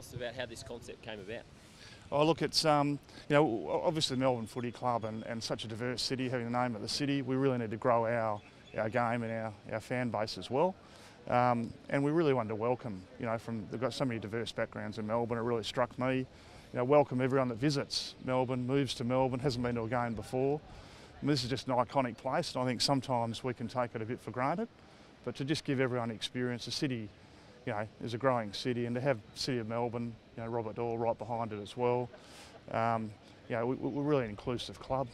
us about how this concept came about? Oh, look, it's obviously Melbourne Footy Club and such a diverse city, having the name of the city, we really need to grow our game and our fan base as well. And we really wanted to welcome, they've got so many diverse backgrounds in Melbourne. It really struck me, welcome everyone that visits Melbourne, moves to Melbourne, hasn't been to a game before. And this is just an iconic place, and I think sometimes we can take it a bit for granted. But to just give everyone experience, the city, is a growing city, and to have City of Melbourne, Robert Doyle right behind it as well. We're really an inclusive club.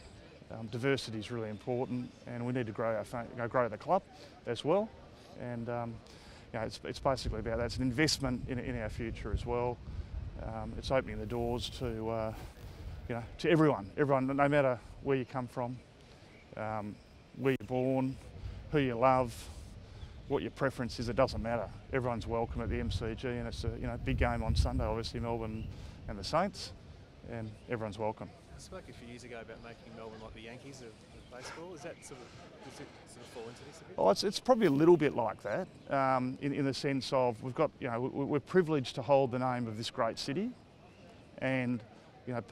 Diversity is really important, and we need to grow grow the club as well. And it's basically about that. It's an investment in our future as well. It's opening the doors to to everyone, no matter where you come from, where you're born, who you love, what your preference is. It doesn't matter. Everyone's welcome at the MCG, and it's a big game on Sunday. Obviously, Melbourne and the Saints, and everyone's welcome. I spoke a few years ago about making Melbourne like the Yankees of baseball. Does it sort of fall into this a bit? Oh, it's probably a little bit like that, in the sense of we've got, we're privileged to hold the name of this great city, and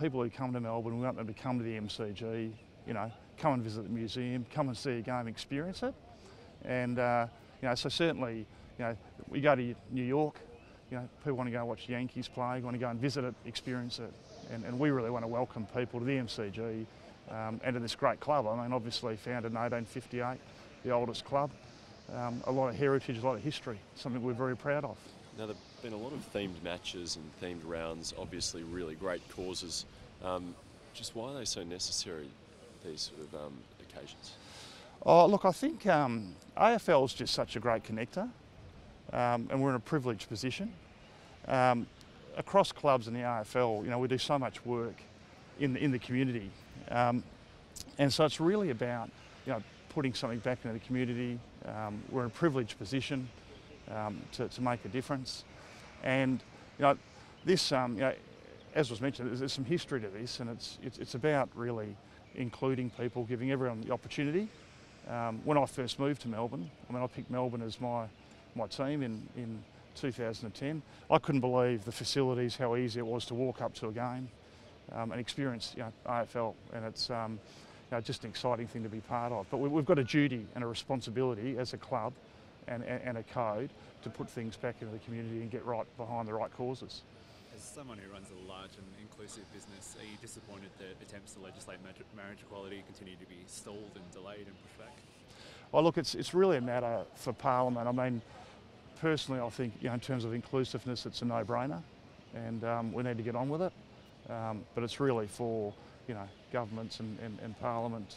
people who come to Melbourne, we want them to come to the MCG, come and visit the museum, come and see a game, experience it, and so certainly, we go to New York, people want to go watch the Yankees play, want to go and visit it, experience it. And we really want to welcome people to the MCG and to this great club. I mean, obviously founded in 1858, the oldest club. A lot of heritage, a lot of history, something we're very proud of. Now, there have been a lot of themed matches and themed rounds, obviously really great causes. Just why are they so necessary, these sort of occasions? Oh, look, I think AFL is just such a great connector, and we're in a privileged position. Across clubs in the AFL, we do so much work in the community, and so it's really about putting something back into the community. We're in a privileged position to make a difference, and this, as was mentioned, there's some history to this, and it's about really including people, giving everyone the opportunity. When I first moved to Melbourne, I picked Melbourne as my team in 2010. I couldn't believe the facilities, how easy it was to walk up to a game and experience AFL, and it's just an exciting thing to be part of. But we've got a duty and a responsibility as a club and a code to put things back into the community and get right behind the right causes. As someone who runs a large and inclusive business, are you disappointed that attempts to legislate marriage equality continue to be stalled and delayed and pushed back? Oh, look, it's really a matter for Parliament. I mean, personally, I think in terms of inclusiveness, it's a no-brainer, and we need to get on with it. But it's really for governments and Parliament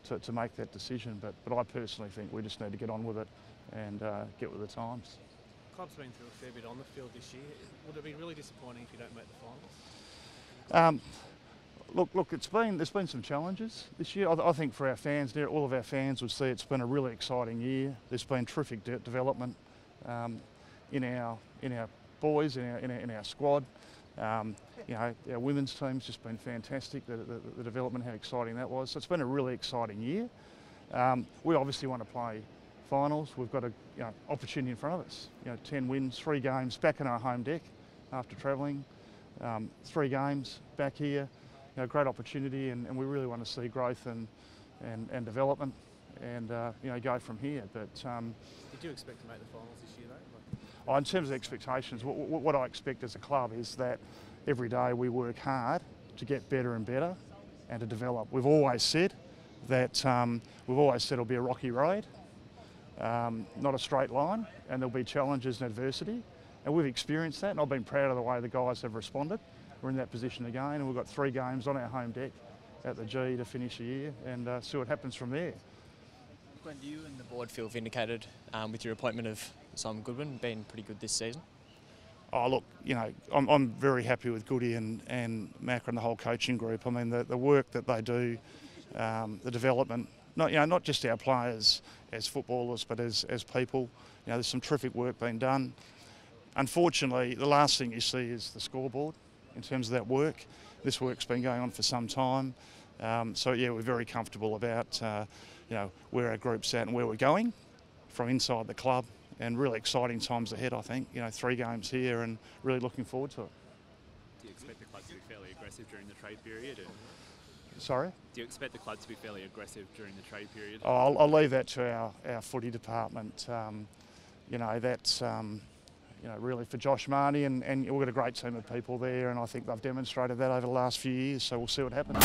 to make that decision. But I personally think we just need to get on with it and get with the times. The club's been through a fair bit on the field this year. Would it be really disappointing if you don't make the finals? Look, there's been some challenges this year. I think for our fans, all of our fans would see it's been a really exciting year. There's been terrific development in our boys, in our squad. Our women's team's just been fantastic. The development, how exciting that was. So it's been a really exciting year. We obviously want to play finals. We've got an opportunity in front of us. 10 wins, 3 games back in our home deck after travelling. 3 games back here. Great opportunity, and we really want to see growth and development, and go from here. But did you expect to make the finals this year, though? In terms of expectations, what I expect as a club is that every day we work hard to get better and better, and to develop. We've always said that it'll be a rocky road, not a straight line, and there'll be challenges and adversity, and we've experienced that. And I've been proud of the way the guys have responded. We're in that position again, and we've got 3 games on our home deck at the G to finish the year, and see what happens from there. Glen, do you and the board feel vindicated with your appointment of Simon Goodwin, being pretty good this season? Oh, look, I'm very happy with Goody and Macca and the whole coaching group. I mean, the work that they do, the development, not just our players as footballers, but as people. There's some terrific work being done. Unfortunately, the last thing you see is the scoreboard in terms of that work. This work's been going on for some time. So yeah, we're very comfortable about where our group's at and where we're going from inside the club, and really exciting times ahead, I think. 3 games here and really looking forward to it. Do you expect the club to be fairly aggressive during the trade period? Sorry? Do you expect the club to be fairly aggressive during the trade period? I'll leave that to our footy department. That's really for Josh Marnie, and we've got a great team of people there, and I think they've demonstrated that over the last few years, so we'll see what happens.